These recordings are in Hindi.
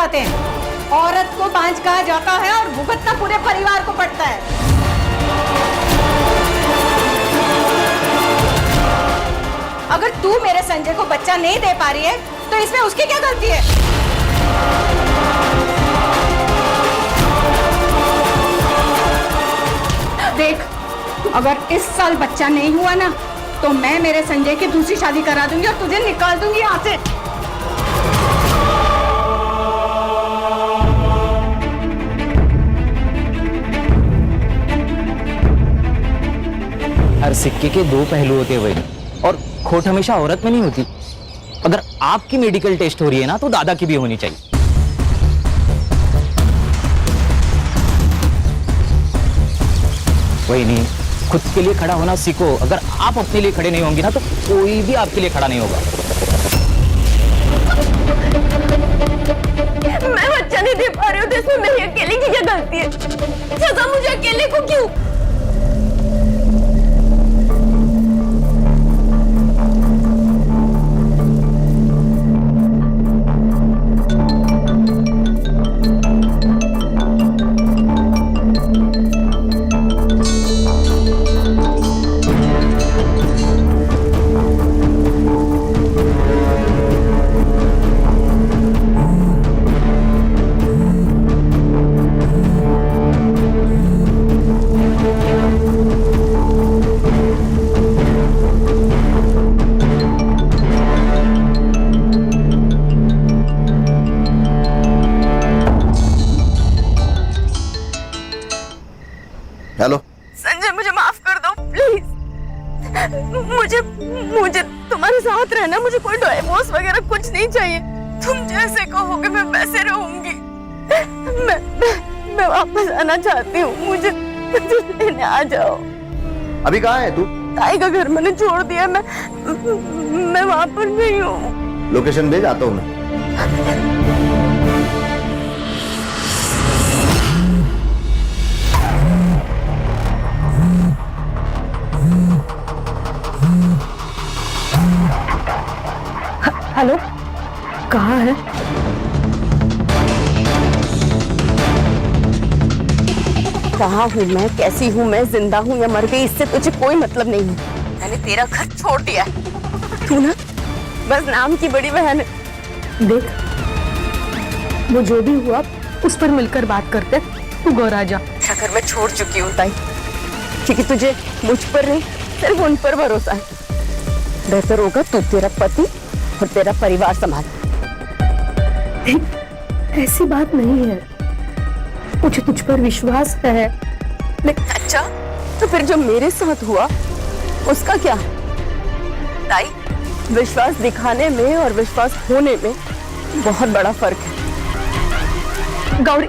जाते हैं। औरत को बांझ कहा जाता है और भुगतना पूरे परिवार को पड़ता है। अगर तू मेरे संजय को बच्चा नहीं दे पा रही है तो इसमें उसकी क्या गलती है? देख, अगर इस साल बच्चा नहीं हुआ ना तो मैं मेरे संजय की दूसरी शादी करा दूंगी और तुझे निकाल दूंगी यहाँ से। हर सिक्के के दो पहलू होते हैं भाई, और खोट हमेशा औरत में नहीं होती। अगर आपकी मेडिकल टेस्ट हो रही है ना तो दादा की भी होनी चाहिए। वही नहीं, खुद के लिए खड़ा होना सीखो। अगर आप अपने लिए खड़े नहीं होंगे ना तो कोई भी आपके लिए खड़ा नहीं होगा। मैं बच्चा नहीं दे पा रही हूँ तो इसमें मेरी अकेले की क्या गलती है? सजा मुझे अकेले को क्यों? हेलो संजय, मुझे माफ कर दो प्लीज। मुझे तुम्हारे साथ रहना, मुझे कोई डिवोर्स वगैरह कुछ नहीं चाहिए। तुम जैसे कहोगे मैं वैसे रहूंगी। मैं वापस आना चाहती हूँ। मुझे लेने आ जाओ। अभी कहाँ है तू? ताई का घर मैंने छोड़ दिया। मैं वहां पर नहीं हूँ। लोकेशन भेज, आता हूँ मैं। हेलो, कहाँ है? कहाँ हूँ मैं, कैसी हूँ मैं, जिंदा हूँ या मर गई, इससे तुझे कोई मतलब नहीं है। मैंने तेरा घर छोड़ दिया। तू ना बस नाम की बड़ी बहन है। देख, वो जो भी हुआ उस पर मिलकर बात करते। तू घर आ जा। घर मैं छोड़ चुकी हूँ ताई, क्योंकि तुझे मुझ पर नहीं सिर्फ उन पर भरोसा है। बेहतर होगा तू तेरा पति और तेरा परिवार संभाल। ऐसी बात नहीं है, मुझे तुझ पर विश्वास है। अच्छा, तो फिर जो मेरे साथ हुआ उसका क्या? ताई, विश्वास दिखाने में और विश्वास होने में बहुत बड़ा फर्क है। गौरी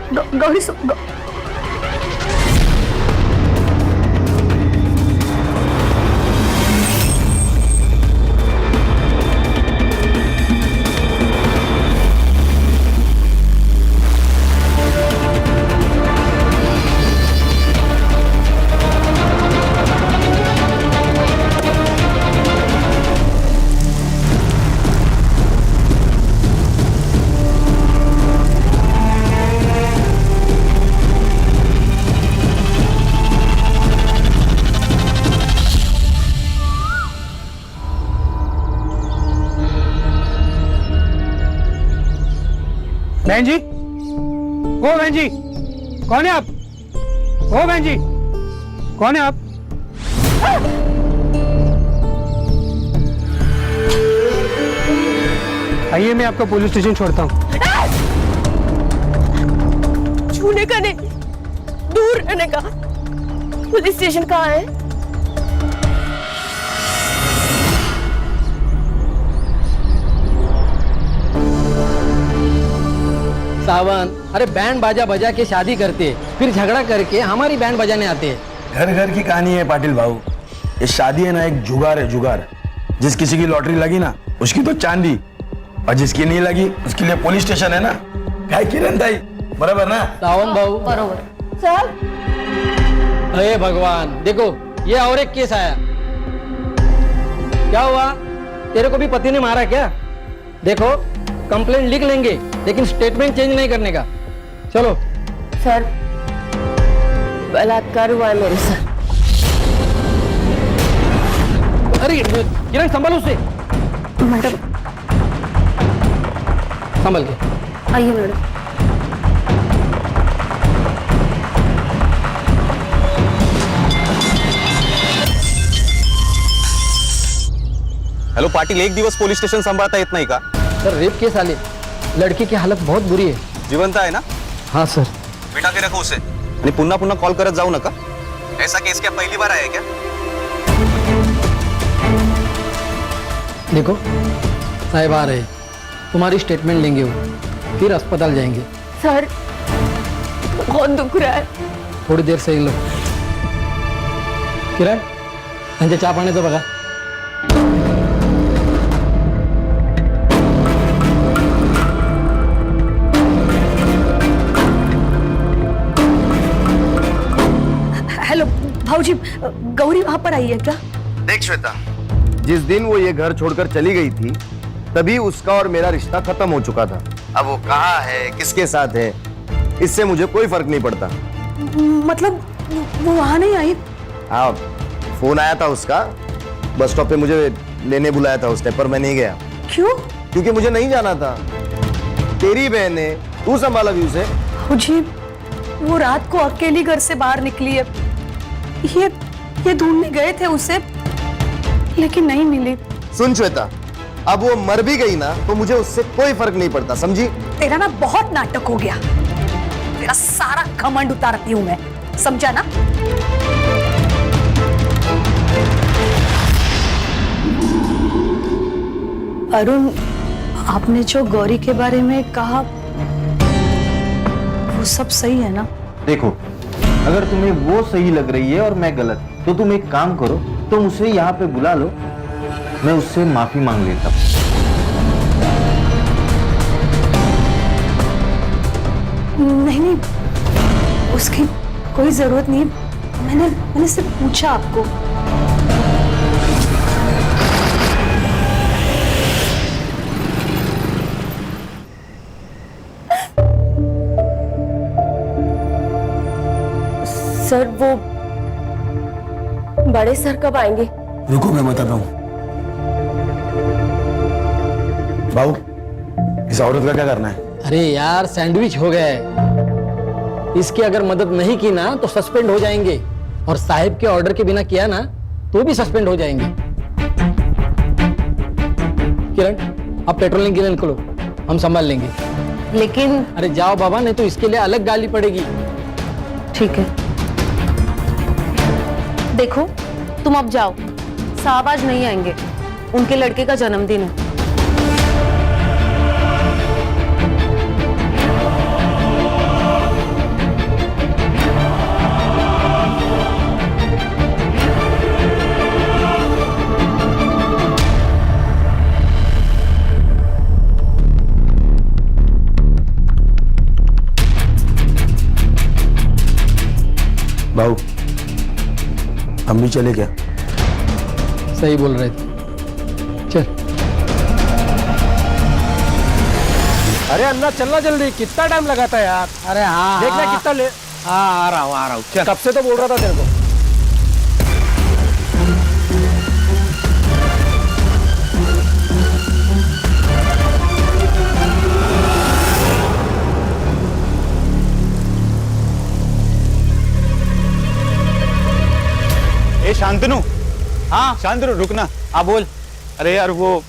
बहन जी, ओ बहन जी, कौन है आप? ओ बहन जी, कौन है आप? आइए, मैं आपका पुलिस स्टेशन छोड़ता हूँ। छूने का नहीं, दूर रहने का। पुलिस स्टेशन कहाँ है? सावन, अरे बैंड बाजा बजा के शादी करते, फिर झगड़ा करके हमारी बैंड बजाने आते हैं। घर घर की कहानी है पाटिल भाऊ। ये शादी है ना, एक जुगार है, जुगार। जिस किसी की लॉटरी लगी ना उसकी तो चांदी, और जिसकी नहीं लगी उसके लिए पुलिस स्टेशन है ना। क्या किरण ताई, बराबर ना? सावन भाऊ बरोबर। चल। अरे भगवान, देखो ये और एक केस आया। क्या हुआ, तेरे को भी पति ने मारा क्या? देखो कंप्लेंट लिख लेंगे, लेकिन स्टेटमेंट चेंज नहीं करने का। चलो। सर, बलात्कार हुआ है मेरे साथ। अरे किरण संभालो उसे। मैडम, संभल के आइए मैडम। हॅलो पाटील, एक दिवस पोलीस स्टेशन सांभाळता येत नाही का? सर, रेप केस आले, लड़की की हालत बहुत बुरी है। जिवंत आहे ना? हाँ सर। बिठा के रखो उसे आणि पुन्हा पुन्हा कॉल करत जाऊ नका। ऐसा केस क्या पहली बार आहे क्या? देखो साहब आ रहे, तुम्हारी स्टेटमेंट लेंगे वो, फिर अस्पताल जाएंगे। सर, बहुत दुख रहा है। थोड़ी देर से लो। किरण, त्यांच्या चहा पाण्याचं बघा। हेलो भाऊजी, गौरी वहां पर आई है क्या? देख श्वेता, जिस दिन वो ये घर छोड़कर चली गई थी तभी उसका और मेरा रिश्ता खत्म हो चुका था। अब वो कहाँ है, किसके साथ है, इससे मुझे कोई फर्क नहीं पड़ता। मतलब वो वहां नहीं आई? हाँ, फोन आया था उसका, बस स्टॉप पे मुझे लेने बुलाया था उसने, पर मैं नहीं गया। क्यों? क्योंकि मुझे नहीं जाना था। तेरी बहन है, तू संभाला भी उसे। भाऊजी, वो रात को अकेली घर से बाहर निकली है। ये ढूंढने गए थे उसे, लेकिन नहीं मिली। सुन श्वेता, अब वो मर भी गई ना तो मुझे उससे कोई फर्क नहीं पड़ता, समझी? तेरा ना बहुत नाटक हो गया। तेरा सारा घमंड उतारती हूं मैं, समझा ना? अरुण, आपने जो गौरी के बारे में कहा वो सब सही है ना? देखो, अगर तुम्हें वो सही लग रही है और मैं गलत, तो तुम एक काम करो, तुम उसे यहाँ पे बुला लो, मैं उससे माफी मांग लेता हूँ। नहीं, उसकी कोई जरूरत नहीं। मैंने सिर्फ पूछा आपको। सर, वो बड़े सर कब आएंगे? रुको, मैं बताता हूँ। भाऊ, इस औरत का क्या करना है? अरे यार, सैंडविच हो गया है। इसकी अगर मदद नहीं की ना तो सस्पेंड हो जाएंगे, और साहिब के ऑर्डर के बिना किया ना तो भी सस्पेंड हो जाएंगे। किरण, अब पेट्रोलिंग के लिए निकलो, हम संभाल लेंगे। लेकिन अरे जाओ बाबा, नहीं तो इसके लिए अलग गाली पड़ेगी। ठीक है। देखो, तुम अब जाओ, साहब आज नहीं आएंगे, उनके लड़के का जन्मदिन है। भाऊ, हम भी चले क्या? सही बोल रहे थे, चल। अरे अन्ना, चलना जल्दी, कितना टाइम लगाता है यार। अरे हाँ, देखना कितना ले। हाँ, आ रहा हूँ चल। कब से तो बोल रहा था तेरे को। ए शांतनु, हाँ शांतनु, रुकना। हाँ बोल। अरे यार, वो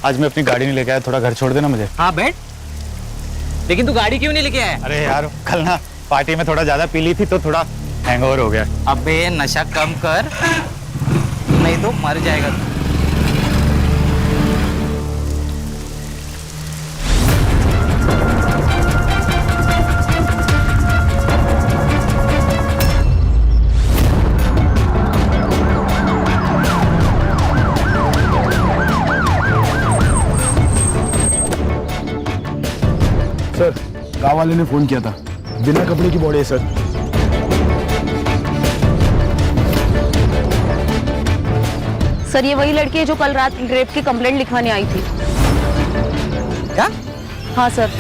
आज मैं अपनी गाड़ी नहीं लेके आया, थोड़ा घर छोड़ देना मुझे। हाँ बैठ। लेकिन तू गाड़ी क्यों नहीं लेके आया? अरे यार, कल ना पार्टी में थोड़ा ज्यादा पी ली थी तो थोड़ा हैंगओवर हो गया। अबे नशा कम कर, नहीं तो मर जाएगा तू। सर, गाँव वाले ने फोन किया था, बिना कपड़े की बॉडी है सर। सर, ये वही लड़की है जो कल रात रेप की कंप्लेंट लिखवाने आई थी। क्या? हाँ सर।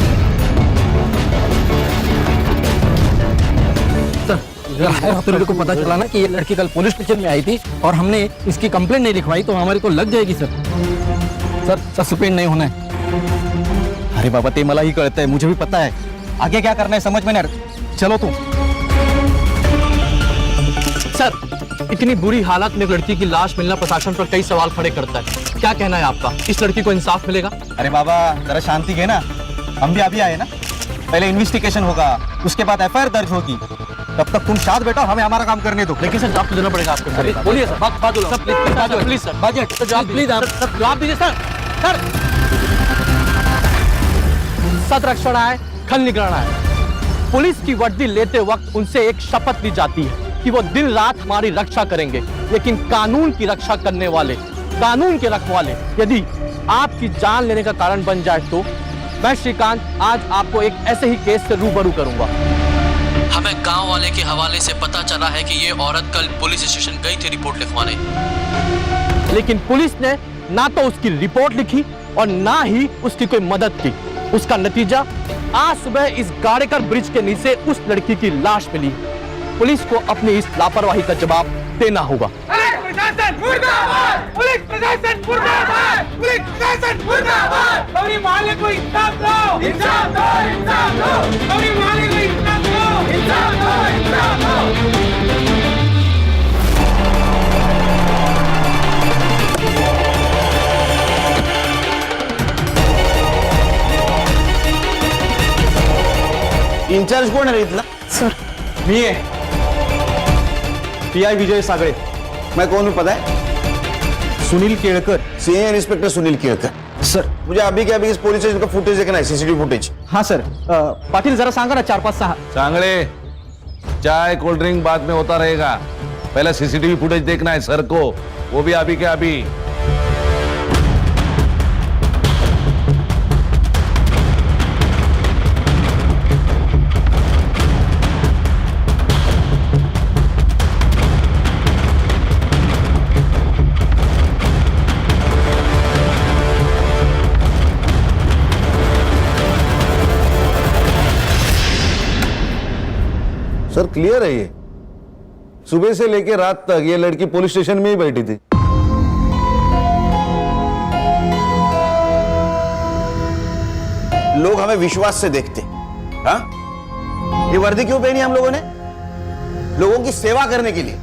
अगर मेरे को पता चला ना कि ये लड़की कल पुलिस स्टेशन में आई थी और हमने इसकी कंप्लेंट नहीं लिखवाई तो हमारी तो लग जाएगी सर। सर सस्पेंड नहीं होना है। अरे बाबा ते मला ही कळतंय, मुझे भी पता है आगे क्या करना है, समझ में नहीं आ रहा। चलो तुम। सर, इतनी बुरी हालत में एक लड़की की लाश मिलना प्रशासन पर कई सवाल खड़े करता है। क्या कहना है आपका, इस लड़की को इंसाफ मिलेगा? अरे बाबा जरा शांति के ना, हम भी अभी आए ना, पहले इन्वेस्टिगेशन होगा, उसके बाद एफआईआर दर्ज होगी, तब तक तुम शांत बैठो, हमें हमारा काम करने दो। लेकिन सर जवाब तो देना पड़ेगा आपको। सर बोलिए सर, बात लो सर, प्लीज सर, बजट जवाब प्लीज सर, जवाब दीजिए सर। सर सत रक्षण है, खल निगराना है। पुलिस की वर्दी लेते वक्त उनसे एक शपथ ली जाती है कि वो दिन रात हमारी रक्षा करेंगे, लेकिन कानून की रक्षा करने वाले, कानून के रखवाले यदि आपकी जान लेने का कारण बन जाए तो मैं श्रीकांत आज आपको एक ऐसे ही केस से रूबरू करूंगा। हमें गांव वाले के हवाले से पता चला है कि ये औरत कल पुलिस स्टेशन गई थी रिपोर्ट लिखवाने, लेकिन पुलिस ने ना तो उसकी रिपोर्ट लिखी और ना ही उसकी कोई मदद की। उसका नतीजा आज सुबह इस गाड़ेकर ब्रिज के नीचे उस लड़की की लाश मिली। पुलिस को अपनी इस लापरवाही का जवाब देना होगा। प्रशासन मुर्दाबाद! पुलिस प्रशासन मुर्दाबाद! पुलिस प्रशासन मुर्दाबाद! गौरी माले को इंसाफ दो! इंसाफ दो! इंसाफ दो! गौरी माले को इंसाफ दो! इंसाफ दो! इंसाफ दो! इंचार्ज कोण आहे इथला? सर मी है पीआई विजय सागरे। मैं कौन हूँ पता है? Sunil Kelkar. Senior inspector Sunil Kelkar. Sir मुझे अभी के अभी इस पुलिस स्टेशन का फुटेज देखना है, सीसीटीवी फुटेज। हाँ सर, पाटिल जरा सांगा ना 4-5-6। सांगड़े, चाय कोल्ड ड्रिंक बाद में होता रहेगा, पहले सीसीटीवी फुटेज देखना है सर को, वो भी अभी के अभी। सर क्लियर है ये, सुबह से लेकर रात तक ये लड़की पुलिस स्टेशन में ही बैठी थी। लोग हमें विश्वास से देखते। हाँ, ये वर्दी क्यों पहनी हम लोगों ने? लोगों की सेवा करने के लिए।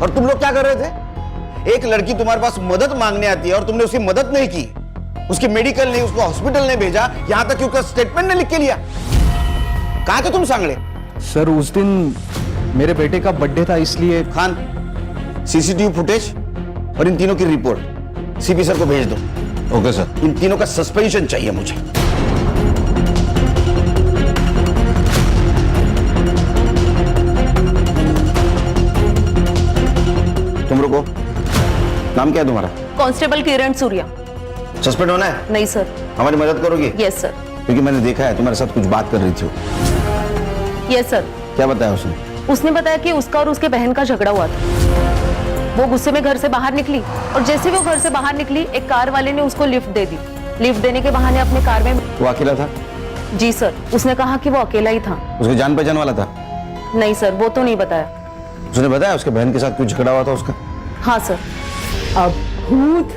और तुम लोग क्या कर रहे थे? एक लड़की तुम्हारे पास मदद मांगने आती है और तुमने उसकी मदद नहीं की, उसकी मेडिकल नहीं, उसको हॉस्पिटल नहीं भेजा, यहां तक कि उसका स्टेटमेंट नहीं लिख के लिया। कहां थे तुम सांगड़े? सर उस दिन मेरे बेटे का बर्थडे था इसलिए। खान, सीसीटीवी फुटेज और इन तीनों की रिपोर्ट सीपी सर को भेज दो। Okay sir. इन तीनों का सस्पेंशन चाहिए मुझे। तुम रुको, नाम क्या है तुम्हारा? कांस्टेबल किरण सूर्या। सस्पेंड होना है? नहीं सर। हमारी मदद करोगे? Yes sir. क्योंकि मैंने देखा है तुम्हारे साथ कुछ बात कर रही थी। Yes sir. क्या बताया उसने? उसने बताया कि उसका और उसके बहन का झगड़ा हुआ था। वो गुस्से में घर से बाहर निकली और जैसे वो घर से बाहर निकली एक कार वाले ने उसको लिफ्ट दे दी। लिफ्ट देने के बहाने अपने कार में। वो अकेला था? जी सर, उसने कहा कि वो अकेला ही था। उसके जान पहचान वाला था? नहीं सर, वो तो नहीं बताया। उसने बताया उसके बहन के साथ कुछ झगड़ा हुआ था उसका? हाँ सर। अब भूत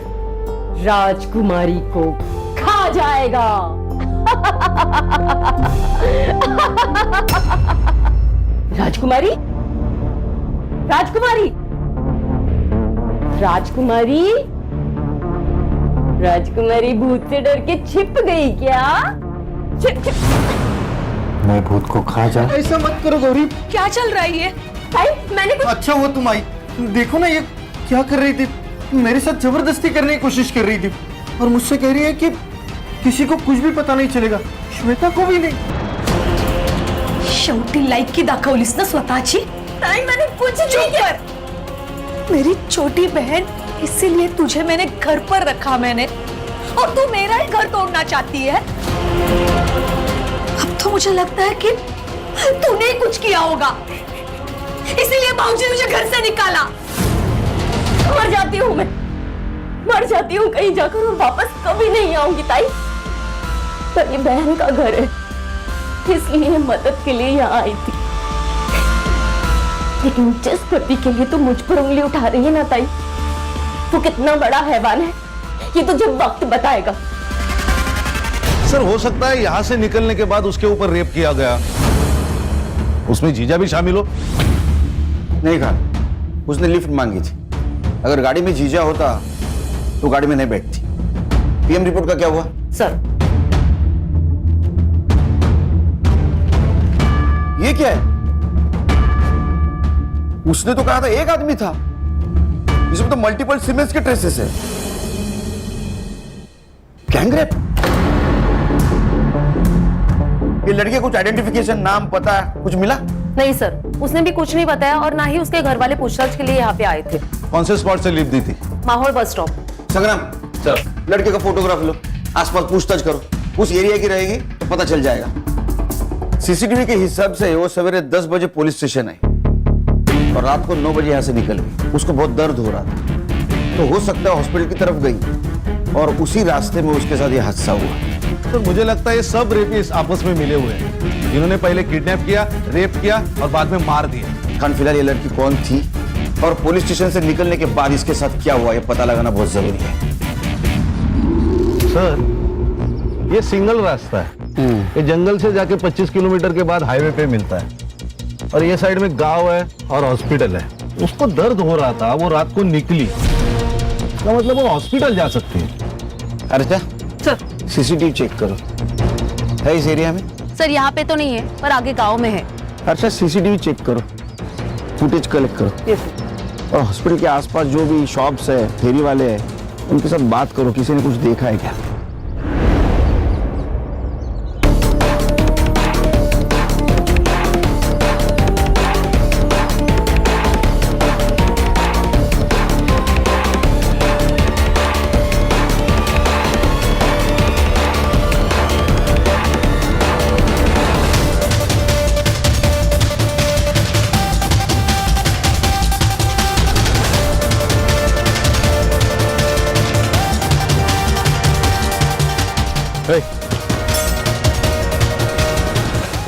राजकुमारी को खा जाएगा। राजकुमारी, राजकुमारी, राजकुमारी, राजकुमारी भूत से डर के छिप गई क्या? छिप छिप। मैं भूत को खा जा। ऐसा मत करो गौरी। क्या चल रहा है ये? मैंने कुछ। अच्छा हुआ तुम आई। देखो ना ये क्या कर रही थी, मेरे साथ जबरदस्ती करने की कोशिश कर रही थी और मुझसे कह रही है कि किसी को कुछ भी पता नहीं चलेगा, श्वेता को भी नहीं। शेवटी लायकी दाखवलीस ना स्वतःची? नहीं, मैंने कुछ नहीं किया। मेरी छोटी बहन, इसीलिए तुझे मैंने घर पर रखा मैंने, और तू मेरा ही घर तोड़ना चाहती है। अब तो मुझे लगता है कि तूने कुछ किया होगा, इसीलिए बाबूजी ने मुझे घर से निकाला। मर जाती हूँ मैं, मर जाती हूँ कहीं जाकर और वापस कभी नहीं आऊंगी ताई। पर ये बहन का घर है, इसलिए मदद के लिए यहाँ आई थी। लेकिन जिस पति के लिए तू मुझ पर उंगली उठा रही है ना ताई, वो कितना बड़ा हैवान है ये तो जब वक्त बताएगा। सर हो सकता है यहां से निकलने के बाद उसके ऊपर रेप किया गया, उसमें जीजा भी शामिल हो। नहीं कहा, उसने लिफ्ट मांगी थी। अगर गाड़ी में जीजा होता तो गाड़ी में नहीं बैठती। पीएम रिपोर्ट का क्या हुआ? सर ये क्या है? उसने तो कहा था एक आदमी था, इसमें तो मल्टीपल सीमेंस के ट्रेसेस है। गैंगरेप? ये लड़के कुछ आइडेंटिफिकेशन, नाम, पता कुछ मिला? नहीं सर, उसने भी कुछ नहीं बताया और ना ही उसके घर वाले पूछताछ के लिए यहाँ पे आए थे। कौन से स्पॉट से लिफ्ट दी थी? माहौल बस स्टॉप। संग्राम सर, लड़के का फोटोग्राफ लो, आसपास पूछताछ करो, उस एरिया की रहेगी तो पता चल जाएगा। सीसीटीवी के हिसाब से वो सवेरे 10 बजे पुलिस स्टेशन आई और रात को 9 बजे यहां से निकल गई। उसको बहुत दर्द हो रहा था, तो हो सकता है हॉस्पिटल की तरफ गई और उसी रास्ते में उसके साथ ये हादसा हुआ। तो मुझे लगता है ये सब रेपिस्ट आपस में मिले हुए हैं, जिन्होंने पहले किडनैप किया, रेप किया और बाद में मार दिया। खान, फिलहाल ये लड़की कौन थी और पुलिस स्टेशन से निकलने के बाद इसके साथ क्या हुआ, ये पता लगाना बहुत जरूरी है। सर ये सिंगल रास्ता है, ये जंगल से जाके 25 किलोमीटर के बाद हाईवे पे मिलता है और ये साइड में गांव है और हॉस्पिटल है। उसको दर्द हो रहा था, वो रात को निकली, इसका मतलब वो हॉस्पिटल जा सकती है। अर्चा सर, सीसीटीवी चेक करो, है इस एरिया में? सर यहाँ पे तो नहीं है पर आगे गांव में है। अच्छा सीसीटीवी चेक करो, फुटेज कलेक्ट करो और हॉस्पिटल के आसपास जो भी शॉप्स है, फेरी वाले हैं, उनके साथ बात करो, किसी ने कुछ देखा है क्या।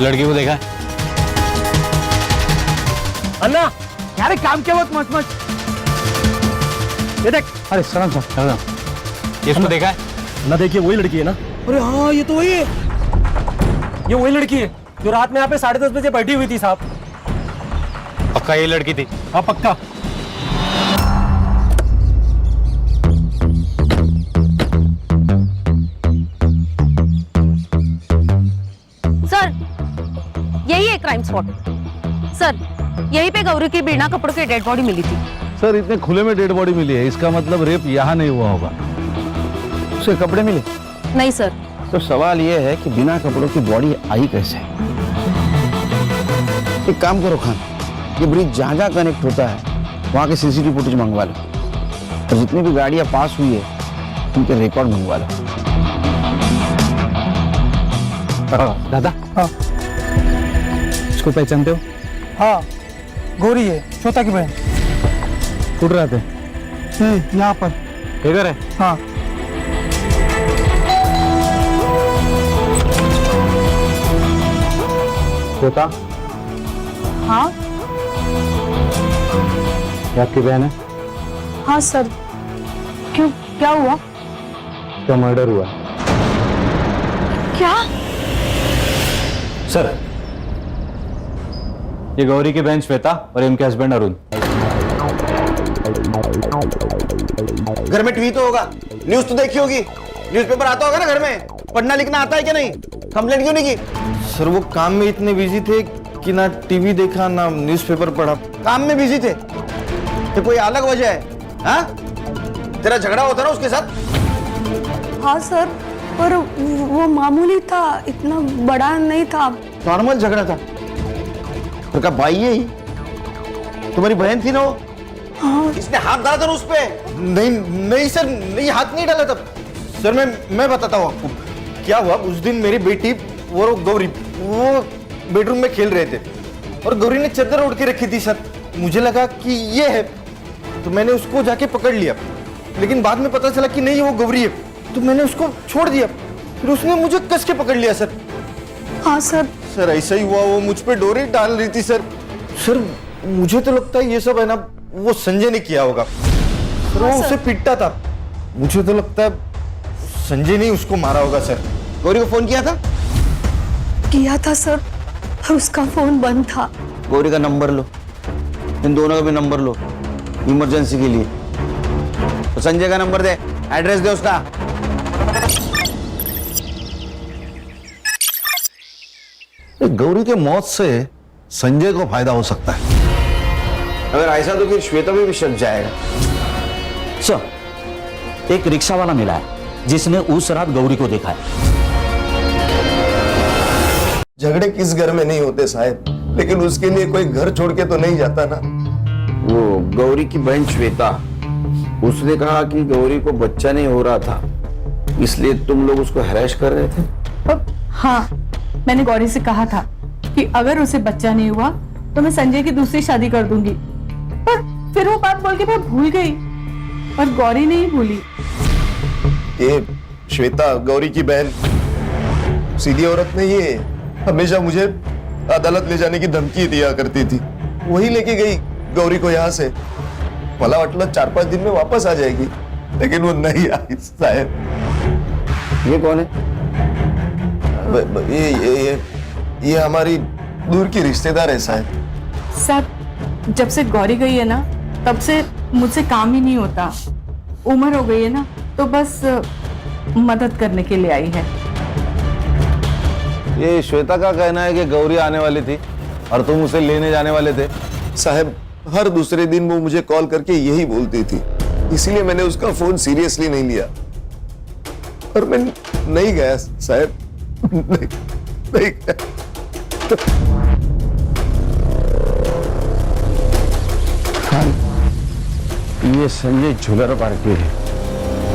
लड़की को देखा? अन्ना यार काम क्या मत मत मत, ये देख। अरे सलाम सलाम, इसको देखा है? ना देखिए वही लड़की है ना? अरे हाँ ये तो वही है, ये वही लड़की है जो रात में यहाँ पे 10:30 बजे बैठी हुई थी साहब। पक्का ये लड़की थी? हाँ पक्का। सर यही है क्राइम स्पॉट। सर यहीं पे गौरी की बिना कपड़ों की डेड बॉडी मिली थी। सर इतने खुले में डेड बॉडी मिली है, इसका मतलब रेप यहाँ नहीं हुआ होगा। उसे कपड़े मिले? नहीं सर। तो सवाल ये है कि बिना कपड़ों की बॉडी आई कैसे? एक काम करो खान, ये ब्रिज जहां जहां कनेक्ट होता है वहां के सीसीटीवी फुटेज मंगवा लो और जितनी भी गाड़ियां पास हुई है उनके रिकॉर्ड मंगवा लो। दादा, हाँ इसको पहचानते हो? हाँ गौरी है, श्वेता की बहन। उठ रहे थे यहाँ पर इधर है। हाँ श्वेता? हाँ ये आपकी बहन है? हाँ सर, क्यों, क्या हुआ? क्या मर्डर हुआ? क्या? सर ये गौरी की बहन श्वेता और इनके हस्बैंड अरुण। घर में टीवी तो होगा, न्यूज तो देखी होगी, न्यूज़पेपर आता होगा ना घर में, पढ़ना लिखना आता है क्या नहीं? कंप्लेंट क्यों नहीं की? सर वो काम में इतने बिजी थे कि ना टीवी देखा ना न्यूज़पेपर पढ़ा। काम में बिजी थे तो कोई अलग वजह है? हाँ तेरा झगड़ा होता ना उसके साथ? हाँ सर, पर वो मामूली था, इतना बड़ा नहीं था। नॉर्मल झगड़ा था। और का भाई है ही, तुम्हारी बहन थी ना वो? हाँ। इसने हाथ डाला था ना उस पे? नहीं नहीं सर, नहीं हाथ नहीं डाला था सर। मैं बताता हूँ आपको क्या हुआ। उस दिन मेरी बेटी और गौरी वो बेडरूम में खेल रहे थे और गौरी ने चादर ओढ़ के रखी थी सर। मुझे लगा कि ये है तो मैंने उसको जाके पकड़ लिया, लेकिन बाद में पता चला कि नहीं वो गौरी है, तो मैंने उसको छोड़ दिया। फिर उसने मुझे कस के पकड़ लिया सर। हाँ सर। सर ऐसा ही हुआ, वो मुझ पे डोरी डाल रही थी सर। सर मुझे तो लगता है ये सब है ना वो संजय ने किया होगा। सर वो उसे पीटता था, मुझे तो लगता है संजय ने उसको मारा होगा। सर गौरी को फोन किया था? किया था सर, और उसका फोन बंद था। गौरी का नंबर लो, इन दोनों का भी नंबर लो इमरजेंसी के लिए। तो संजय का नंबर दे, एड्रेस दे उसका। गौरी के मौत से संजय को फायदा हो सकता है। अगर ऐसा तो फिर श्वेता में भी शक जाएगा। सर, एक रिक्शा वाला मिला है जिसने उस रात गौरी को देखा है। झगड़े किस घर में नहीं होते साहब, लेकिन उसके लिए कोई घर छोड़ के तो नहीं जाता ना। वो गौरी की बहन श्वेता, उसने कहा कि गौरी को बच्चा नहीं हो रहा था, इसलिए तुम लोग उसको हैरेस कर रहे थे। हाँ, मैंने गौरी से कहा था कि अगर उसे बच्चा नहीं हुआ तो मैं संजय की दूसरी शादी कर दूंगी, पर फिर वो बात बोल के मैं भूल गई और गौरी नहीं भूली। ये श्वेता गौरी की बहन सीधी औरत नहीं है, हमेशा मुझे अदालत ले जाने की धमकी दिया करती थी। वही लेके गई गौरी को यहाँ से, भला वाटलं 4-5 दिन में वापस आ जाएगी, लेकिन वो नहीं आई साहब। ये कौन है? ये हमारी दूर की रिश्तेदार है साहब। साहब, जब से गौरी गई है ना तब से मुझसे काम ही नहीं होता। उम्र हो गई है ना, तो बस मदद करने के लिए आई है। ये श्वेता का कहना है कि गौरी आने वाली थी और तुम उसे लेने जाने वाले थे। साहब, हर दूसरे दिन वो मुझे कॉल करके यही बोलती थी, इसलिए मैंने उसका फोन सीरियसली नहीं लिया और मैं नहीं गया साहब। नहीं गया। ये संजय झुलर पार्टी है,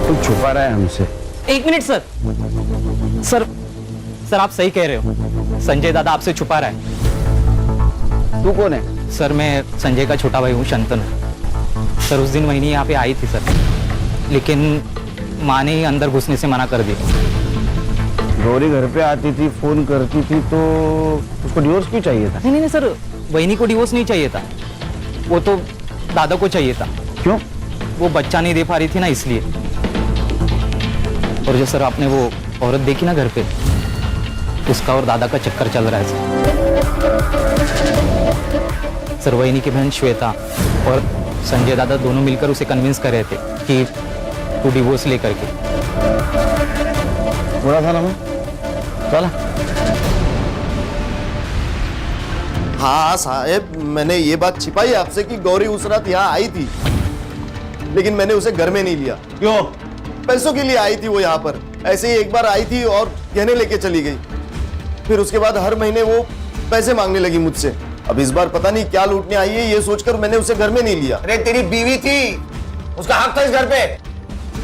तुम छुपा रहा है हमसे। एक मिनट सर, सर आप सही कह रहे हो, संजय दादा आपसे छुपा रहा है। तू कौन है? सर मैं संजय का छोटा भाई हूँ, शंतनु। सर उस दिन वही यहाँ पे आई थी सर, लेकिन माँ ने ही अंदर घुसने से मना कर दिया। गौरी घर पे आती थी, फोन करती थी, तो उसको डिवोर्स क्यों चाहिए था? नहीं सर, वही को डिवोर्स नहीं चाहिए था, वो तो दादा को चाहिए था। क्यों? वो बच्चा नहीं दे पा रही थी ना, इसलिए। और जो सर आपने वो औरत देखी ना घर पे, उसका और दादा का चक्कर चल रहा है सर। वही की बहन श्वेता और संजय दादा दोनों मिलकर उसे कन्विंस कर रहे थे कि तू डिवोर्स लेकर के। बुरा था ना मैं? चला। हाँ साहब, मैंने ये बात छिपाई आपसे कि गौरी उस रात यहाँ आई थी, लेकिन मैंने उसे घर में नहीं लिया। क्यों? पैसों के लिए आई थी वो यहाँ पर, ऐसे ही एक बार आई थी और गहने लेके चली गई। फिर उसके बाद हर महीने वो पैसे मांगने लगी मुझसे। अब इस बार पता नहीं क्या लूटने आई है, ये सोचकर मैंने उसे घर में नहीं लिया। अरे तेरी बीवी थी, उसका हक था इस घर पे,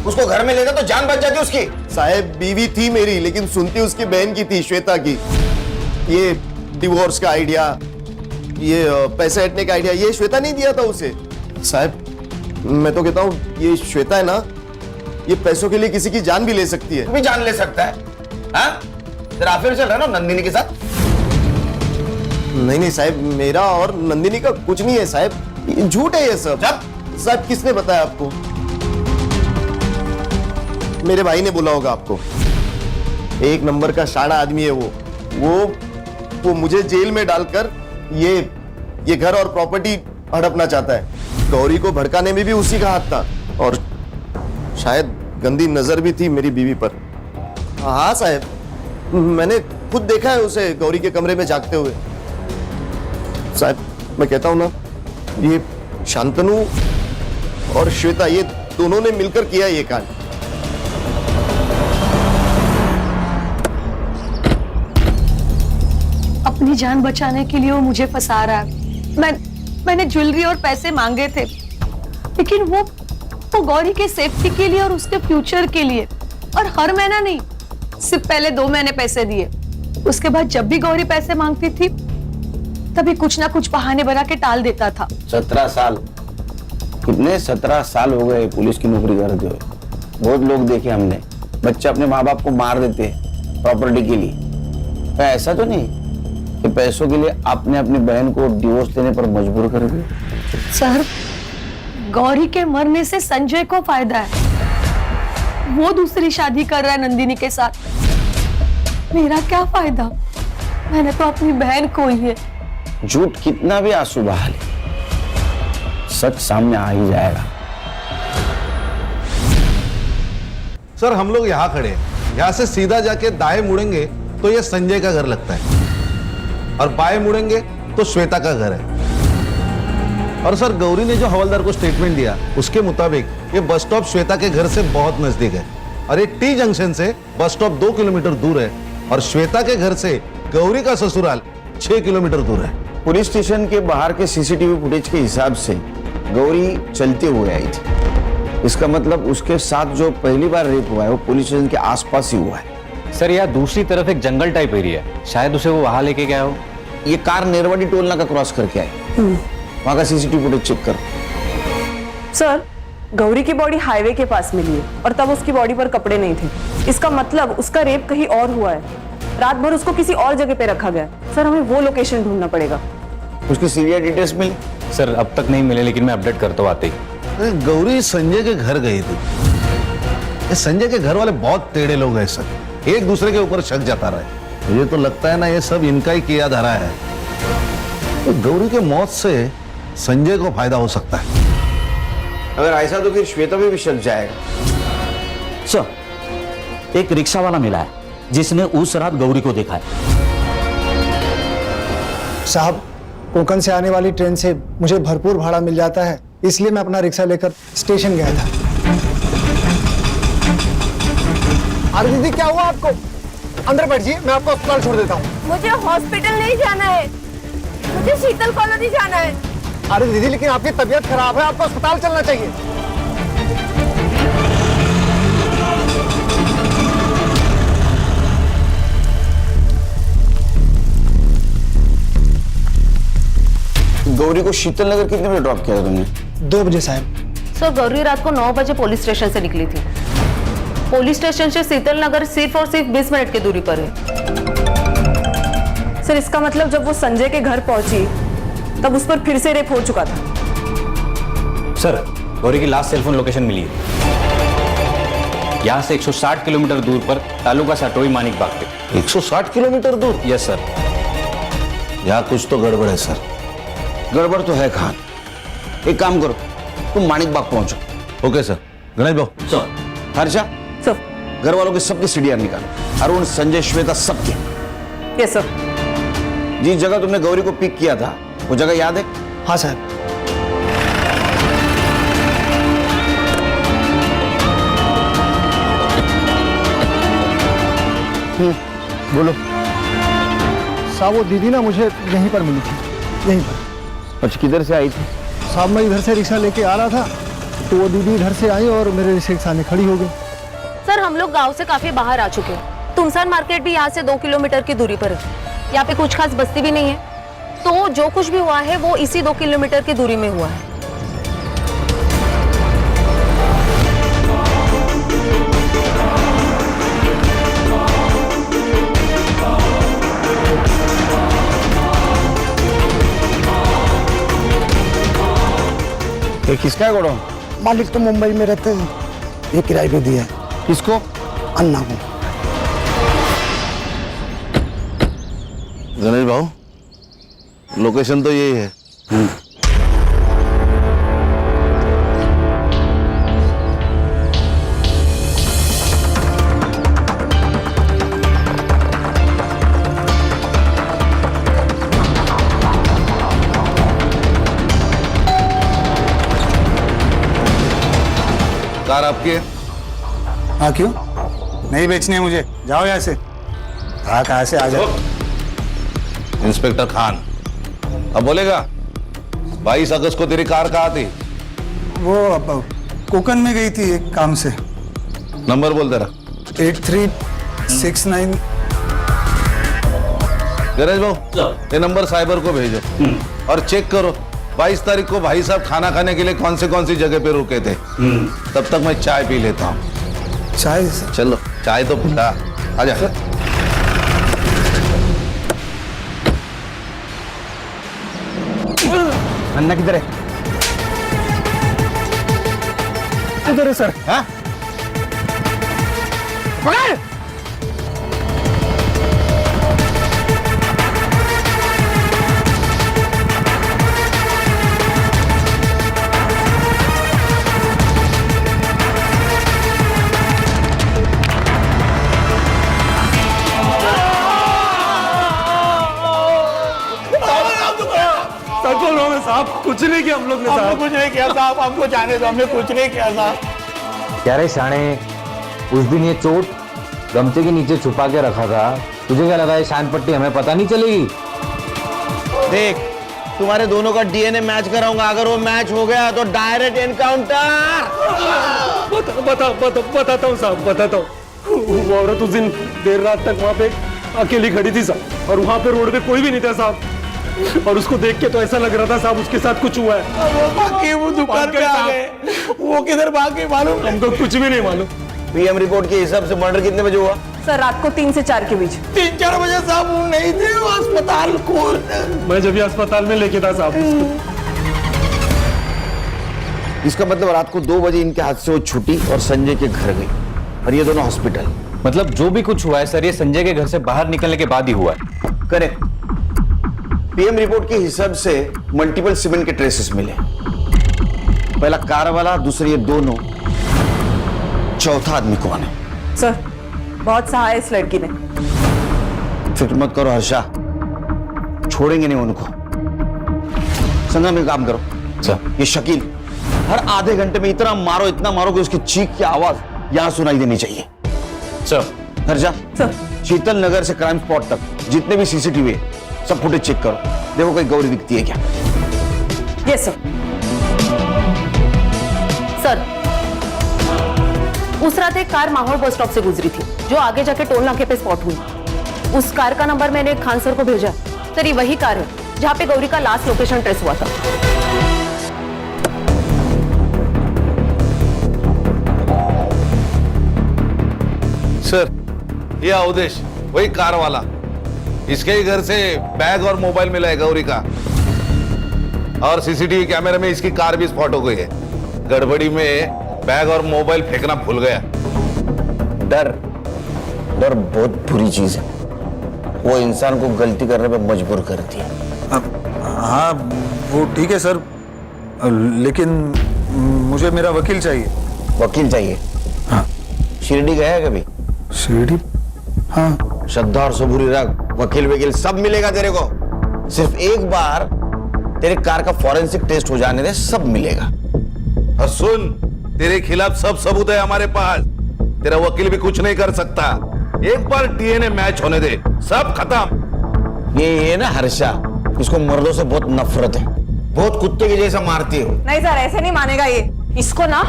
उसको घर में लेता तो जान बच जाती उसकी। साहब, बीवी थी मेरी, लेकिन सुनती उसकी बहन की थी, श्वेता की। ये डिवोर्स का आइडिया, ये पैसे हटने का आइडिया, ये श्वेता नहीं दिया था उसे। साहब, मैं तो कहता हूँ ये श्वेता है ना, ये पैसों के लिए किसी की जान भी ले सकती है। तू भी जान ले सकता है? हाँ? तेरा अफेयर चल रहा है ना नंदिनी के साथ? नहीं साहब, मेरा और नंदिनी का कुछ नहीं है साहब, ये झूठ है ये सब। साहब, किसने बताया आपको? मेरे भाई ने बोला होगा आपको। एक नंबर का शाना आदमी है वो मुझे जेल में डालकर ये घर और प्रॉपर्टी हड़पना चाहता है। गौरी को भड़काने में भी उसी का हाथ था, और शायद गंदी नजर भी थी मेरी बीवी पर। हाँ साहब, मैंने खुद देखा है उसे गौरी के कमरे में जागते हुए। साहब, मैं कहता हूं ना, ये शांतनु और श्वेता, ये दोनों ने मिलकर किया ये कांड। अपनी जान बचाने के लिए वो मुझे फंसा रहा है। मैंने ज्वेलरी और पैसे मांगे थे, लेकिन वो गौरी के सेफ्टी के लिए और उसके फ्यूचर के लिए, और हर महीना नहीं, सिर्फ पहले 2 महीने पैसे दिए। उसके बाद जब भी गौरी पैसे मांगती थी तभी कुछ ना कुछ बहाने बना के टाल देता था। 17 साल, कितने 17 साल हो गए पुलिस की नौकरी करते हुए। बहुत लोग देखे हमने, बच्चे अपने माँ बाप को मार देते हैं प्रॉपर्टी के लिए। तो ऐसा तो नहीं कि कि पैसों के लिए आपने अपनी बहन को डिवोर्स देने पर मजबूर कर दिया? सर, गौरी के मरने से संजय को फायदा है। वो दूसरी शादी कर रहा है नंदिनी के साथ। मेरा क्या फायदा? मैंने तो अपनी बहन को ही है। झूठ कितना भी आंसू बहा ले, सच सामने आ ही जाएगा। सर हम लोग यहाँ खड़े हैं, यहाँ से सीधा जाके दाएं मुड़ेंगे तो ये संजय का घर लगता है, और बाएं मुड़ेंगे तो श्वेता का घर है। और सर गौरी ने जो हवलदार को स्टेटमेंट दिया उसके मुताबिक ये बस स्टॉप श्वेता के घर से बहुत नजदीक है, और ये टी जंक्शन से बस स्टॉप 2 किलोमीटर दूर है, और श्वेता के घर से गौरी का ससुराल 6 किलोमीटर दूर है। पुलिस स्टेशन के बाहर के सीसीटीवी फुटेज के हिसाब से गौरी चलते हुए आई थी। इसका मतलब उसके साथ जो पहली बार रेप हुआ है वो पुलिस स्टेशन के आसपास ही हुआ है। सर यहाँ दूसरी तरफ एक जंगल टाइप एरिया है, शायद उसे वो वहां लेके गया हो। ये कार नेरवाडी टोल नाका क्रॉस करके आई, वहां का सीसीटीवी फुटेज चेक करो। सर, गौरी की बॉडी हाईवे के पास मिली है और तब उसकी बॉडी पर कपड़े नहीं थे। इसका मतलब उसका रेप कहीं और हुआ है। रात भर उसको किसी और जगह पे रखा गया। सर, हमें वो लोकेशन ढूंढना पड़ेगा। उसकी सीरियल डिटेल्स मिली? सर अब तक नहीं मिले, लेकिन मैं अपडेट करता हूँ आते ही। गौरी संजय के घर गई थी। ये संजय के घर वाले बहुत टेढ़े लोग हैं सर, एक दूसरे के ऊपर शक जता रहे। मुझे तो लगता है ना ये सब इनका ही किया धरा है। तो गौरी के मौत से संजय को फायदा हो सकता है। अगर ऐसा तो फिर श्वेता भी शक जाएगा। सर, एक रिक्शा वाला मिला है जिसने उस रात गौरी को देखा है। साहब, कोंकण से आने वाली ट्रेन से मुझे भरपूर भाड़ा मिल जाता है, इसलिए मैं अपना रिक्शा लेकर स्टेशन गया था। अरे दीदी, क्या हुआ आपको? अंदर बैठिए, मैं आपको अस्पताल छोड़ देता हूँ। मुझे हॉस्पिटल नहीं जाना है, मुझे शीतल कॉलोनी जाना है। अरे दीदी, लेकिन आपकी तबीयत खराब है, आपको अस्पताल चलना चाहिए। गौरी को शीतल नगर कितने बजे ड्रॉप किया था तुमने? 2 बजे साहब। सर, गौरी रात को 9 बजे पुलिस स्टेशन से निकली थी। पुलिस स्टेशन से शीतल नगर सिर्फ और सिर्फ 20 मिनट की दूरी पर है। सर, इसका मतलब जब वो संजय के घर पहुंची तब उस पर फिर से रेप हो चुका था। सर गौरी की लास्ट सेलफोन लोकेशन मिली है, यहाँ से 160 किलोमीटर दूर पर तालुका सटोई मानिक बाग पे। 160 किलोमीटर दूर? Yes sir. यहाँ कुछ तो गड़बड़ है सर। गड़बड़ तो है खान, एक काम करो, तुम मानिक बाग पहुंचो। Okay sir. Ganesh Babu sir. Harsha sir, घर वालों के सबके सीढ़ियां निकालो। अरुण, संजय, श्वेता, सबके। Yes sir. जिस जगह तुमने गौरी को पिक किया था वो जगह याद है? हाँ साहब। बोलो। साहब, वो दीदी ना मुझे यहीं पर मिली थी, यहीं पर। अच्छा, किधर से आई थी? साहब, मैं इधर से रिक्शा लेके आ रहा था तो वो दीदी इधर से आई और मेरे रिक्शे के सामने खड़ी हो गई। सर, हम लोग गांव से काफी बाहर आ चुके हैं। तुमसान मार्केट भी यहाँ से 2 किलोमीटर की दूरी पर है। यहाँ पे कुछ खास बस्ती भी नहीं है, तो जो कुछ भी हुआ है वो इसी 2 किलोमीटर की दूरी में हुआ है। ये किसका है गोडाउन? मालिक तो मुंबई में रहते हैं, ये किराए पे दिया है। किसको? अन्ना को। गणेश भाऊ, लोकेशन तो यही है। कार आपकी है? हाँ, क्यों नहीं बेचनी है मुझे? जाओ यहाँ से। कहाँ से आ जाओ। इंस्पेक्टर खान, अब बोलेगा 22 अगस्त को तेरी कार कहाँ थी? वो अब कोकन में गई थी एक काम से। नंबर बोल तेरा। 8369। गणेश भाऊ, ये नंबर साइबर को भेजो और चेक करो 22 तारीख को भाई साहब खाना खाने के लिए कौन सी जगह पे रुके थे। तब तक मैं चाय पी लेता हूँ। चाय? चलो, चाय तो पिला। आजा। अन्ना किधर है? किधर है सर? हाँ? पकड़! सच बोल रहा हूँ मैं साहब, कुछ नहीं किया हम लोग ने साहब। कुछ नहीं किया साहब, हमको जाने दो, हमने कुछ नहीं किया साहब। क्या रे शाणे, उस दिन ये चोट गमछे के नीचे छुपा के रखा था, तुझे क्या लगा ये शान पट्टी हमें पता नहीं चलेगी? देख, तुम्हारे दोनों का डीएनए मैच कराऊंगा, अगर वो मैच हो गया तो डायरेक्ट एनकाउंटर। बताता हूँ साहब, बताता हूँ। वो औरत उस दिन देर रात तक वहाँ पे अकेली खड़ी थी साहब, और वहाँ पे रोड पे कोई भी नहीं था साहब, और उसको देख के तो ऐसा लग रहा था साहब उसके साथ कुछ हुआ है। वो दुकान पे आ गए, वो किधर भाग गए मालूम? हमको कुछ भी नहीं मालूम। पीएम रिपोर्ट के हिसाब से मर्डर कितने बजे हुआ? सर रात को 3 से 4 के बीच। 3-4 बजे साहब वो नहीं थे, वो अस्पताल को। मैं जब भी अस्पताल में लेके था साहब। इसका मतलब रात को 2 बजे इनके हाथ से वो छुट्टी और संजय के घर गई, और ये दोनों हॉस्पिटल। मतलब जो भी कुछ हुआ है सर, ये संजय के घर से बाहर निकलने के बाद ही हुआ है। करेक्ट। पीएम रिपोर्ट के हिसाब से मल्टीपल सीमेंट के ट्रेसेस मिले। पहला कार वाला, दूसरे ये दोनों, चौथा आदमी कौन है? सर बहुत सहा है इस लड़की ने। फिक्र मत करो हर्षा, छोड़ेंगे नहीं उनको। संगम में काम करो सर, ये शकील हर आधे घंटे में इतना मारो कि उसकी चीख की आवाज यहां सुनाई देनी चाहिए। सर हर्षा, सर शीतल नगर से क्राइम स्पॉट तक जितने भी सीसीटीवी है सब फुटेज चेक करो, देखो कोई गौरी दिखती है क्या। Yes sir. सर उस रात एक कार माहौल बस स्टॉप से गुजरी थी, जो आगे जाके टोल नाके पे स्पॉट हुई। उस कार का नंबर मैंने खान सर को भेजा। सर ये वही कार है जहां पे गौरी का लास्ट लोकेशन ट्रेस हुआ था। सर ये अवधेश, वही कार वाला, इसके ही घर से बैग और मोबाइल मिला है गौरी का, और सीसीटीवी कैमरे में इसकी कार भी स्पॉट हो गई है। गड़बड़ी में बैग और मोबाइल फेंकना भूल गया। डर बहुत बुरी चीज है, वो इंसान को गलती करने पे मजबूर करती है। हाँ वो ठीक है सर, लेकिन मुझे मेरा वकील चाहिए। वकील चाहिए? हाँ। शिरडी गया है कभी? शिरडी? हाँ। श्रद्धा और सबूरी रख, वकील सब मिलेगा तेरे को। सिर्फ एक बार तेरे कार का फॉरेंसिक टेस्ट हो जाने दे, सब मिलेगा। और सुन, तेरे खिलाफ सब सबूत है हमारे पास, तेरा वकील भी कुछ नहीं कर सकता। एक बार डीएनए मैच होने दे, सब खत्म। ये ना हर्षा, इसको मर्दों से बहुत नफरत है, बहुत कुत्ते के जैसा मारती हो। नहीं सर ऐसे नहीं मानेगा ये, इसको ना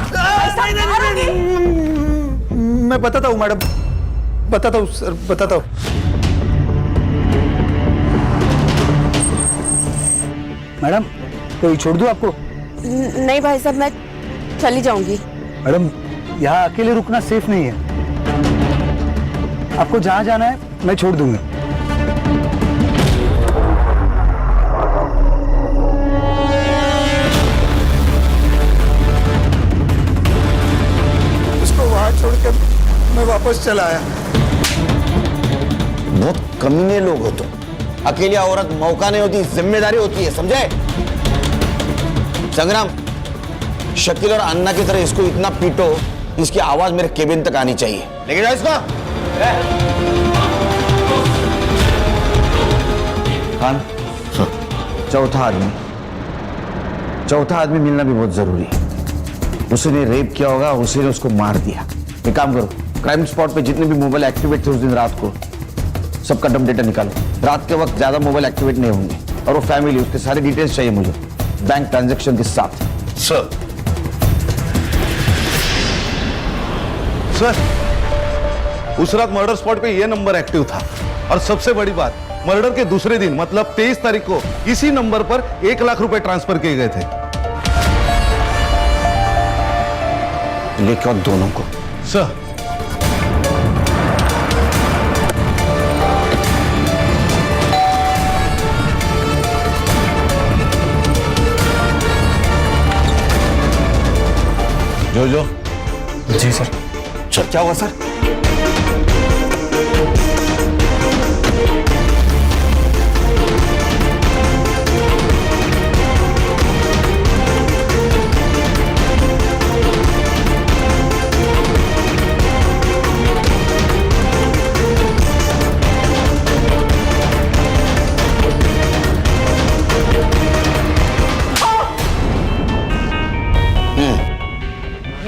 मैं बताता हूँ मैडम, बताता हूँ सर, बताता हूँ। मैडम कोई छोड़ दूँ आपको? नहीं भाई साहब, मैं चली जाऊंगी। मैडम यहाँ अकेले रुकना सेफ नहीं है, आपको जहाँ जाना है मैं छोड़ दूंगा। इसको वहां छोड़कर मैं वापस चला आया। बहुत कमीने लोग हो तुम। अकेली औरत मौका नहीं होती, जिम्मेदारी होती है, समझे? संग्राम, शकील और अन्ना की तरह इसको इतना पीटो, इसकी आवाज मेरे केबिन तक आनी चाहिए। लेके जाओ इसको। खान, चौथा आदमी मिलना भी बहुत जरूरी है। उसने रेप किया होगा, उसी ने उसको मार दिया। एक काम करो, क्राइम स्पॉट पे जितने भी मोबाइल एक्टिवेट थे उस दिन रात को, सबका डम डेटा निकालो। रात के वक्त ज्यादा मोबाइल एक्टिवेट नहीं होंगे, और वो फैमिली, उसके सारे डिटेल्स चाहिए मुझे, बैंक ट्रांजैक्शन के साथ। सर उस रात मर्डर स्पॉट पे ये नंबर एक्टिव था, और सबसे बड़ी बात, मर्डर के दूसरे दिन मतलब 23 तारीख को इसी नंबर पर 1 लाख रुपए ट्रांसफर किए गए थे। लेके आओ दोनों को। सर जो जी सर। क्या हुआ सर?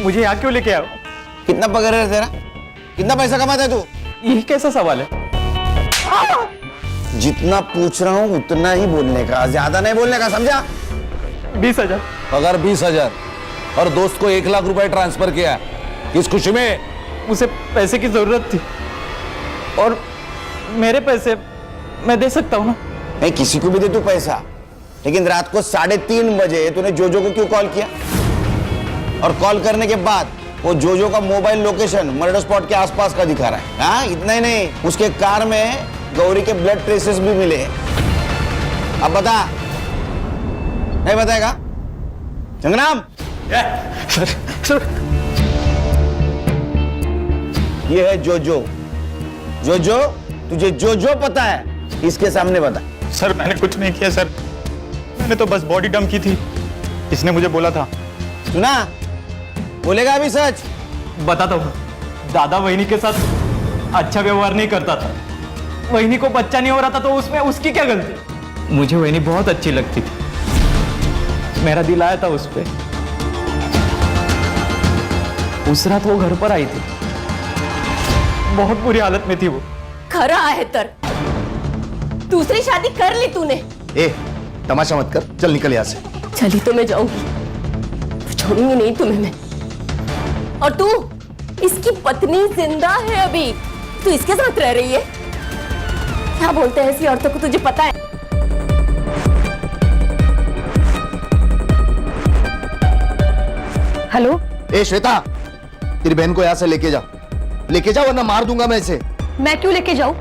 मुझे यहाँ क्यों लेके आओ? कितना पगार है तेरा? कितना पैसा कमाता है तू? ये कैसा सवाल है? जितना पूछ रहा हूँ उतना ही बोलने का, ज्यादा नहीं बोलने का, समझा? 20,000। पगार 20,000 और दोस्त को 1 लाख रुपए ट्रांसफर किया, किस खुशी में? उसे पैसे की जरूरत थी और मेरे पैसे मैं दे सकता हूँ ना। नहीं, किसी को भी दे तू पैसा, लेकिन रात को 3:30 बजे तूने जोजो को क्यों कॉल किया? और कॉल करने के बाद वो जोजो का मोबाइल लोकेशन मर्डर स्पॉट के आसपास का दिखा रहा है। हाँ, इतना ही नहीं, उसके कार में गौरी के ब्लड ट्रेसेस भी मिले हैं। अब बता, नहीं बताएगा? संग्राम, सर ये है जोजो। जोजो, तुझे जोजो पता है? इसके सामने बता। सर मैंने कुछ नहीं किया सर, मैंने तो बस बॉडी डंप की थी, इसने मुझे बोला था। सुना? बोलेगा अभी सच? बताता हूँ, दादा वहिनी के साथ अच्छा व्यवहार नहीं करता था। वहिनी को बच्चा नहीं हो रहा था तो उसमें उसकी क्या गलती? मुझे वहिनी बहुत अच्छी लगती थी, मेरा दिल आया था उस पे। उस रात वो घर पर आई थी, बहुत बुरी हालत में थी वो। खरा है तर, दूसरी शादी कर ली तूने। ए, तमाशा मत कर, चल निकल यहाँ से। चली तो मैं जाऊंगी, छोड़ूंगी नहीं तुम्हें मैं। और तू, इसकी पत्नी जिंदा है अभी, तू इसके साथ रह रही है? क्या बोलते हैं ऐसी औरतों को, तुझे पता है? हेलो। ए श्वेता, तेरी बहन को यहाँ से लेके जा, लेके जा वरना मार दूंगा मैं इसे। मैं क्यों लेके जाऊं?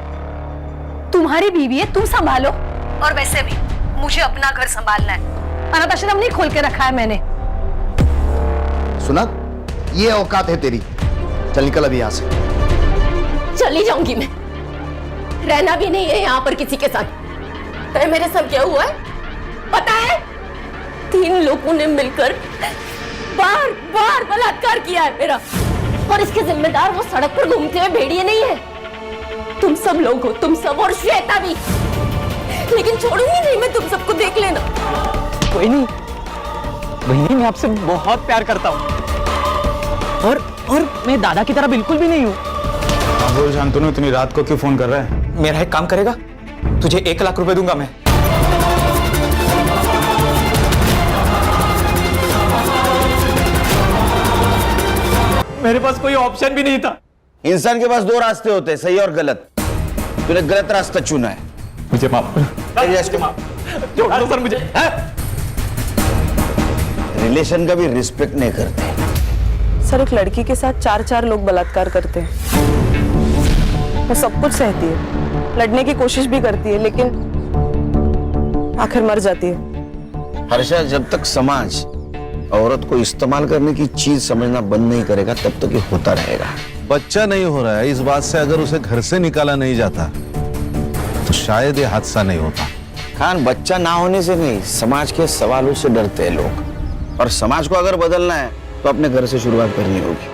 तुम्हारी बीवी है, तुम संभालो। और वैसे भी मुझे अपना घर संभालना है, अनाथ आश्रम नहीं खोल के रखा है मैंने। सुना, ये औकात है तेरी, चल निकल अभी यहाँ से। चली जाऊंगी मैं, रहना भी नहीं है यहाँ पर किसी के साथ। तो मेरे साथ क्या हुआ है पता है? 3 लोगों ने मिलकर बार बार बलात्कार किया है मेरा, और इसके जिम्मेदार वो सड़क पर घूमते हुए भेड़िए नहीं है, तुम सब लोग हो, तुम सब, और श्वेता भी। लेकिन छोड़ूंगी नहीं मैं तुम सबको, देख लेना। कोई नहीं, वहिनी मैं आपसे बहुत प्यार करता हूँ, और मैं दादा की तरह बिल्कुल भी नहीं हूँ। हाँ बोल शांतनु, इतनी रात को क्यों फोन कर रहा है? मेरा एक काम करेगा? तुझे 1 लाख रुपए दूंगा मैं। मेरे पास कोई ऑप्शन भी नहीं था। इंसान के पास 2 रास्ते होते हैं, सही और गलत। तूने गलत रास्ता चुना है। मुझे माफ करो। छोड़ दो सर मुझे। रिलेशन का भी रिस्पेक्ट नहीं करते। सर, एक लड़की के साथ 4 लोग बलात्कार करते हैं, वो सब कुछ सहती है, लड़ने की कोशिश भी करती है, लेकिन आखिर मर जाती है। हर्षा, जब तक समाज औरत को इस्तेमाल करने की चीज समझना बंद नहीं करेगा तब तक ये होता रहेगा। बच्चा नहीं हो रहा है, इस बात से अगर उसे घर से निकाला नहीं जाता तो शायद ये हादसा नहीं होता। खान, बच्चा ना होने से नहीं, समाज के सवालों से डरते हैं लोग, और समाज को अगर बदलना है तो अपने घर से शुरुआत करनी होगी।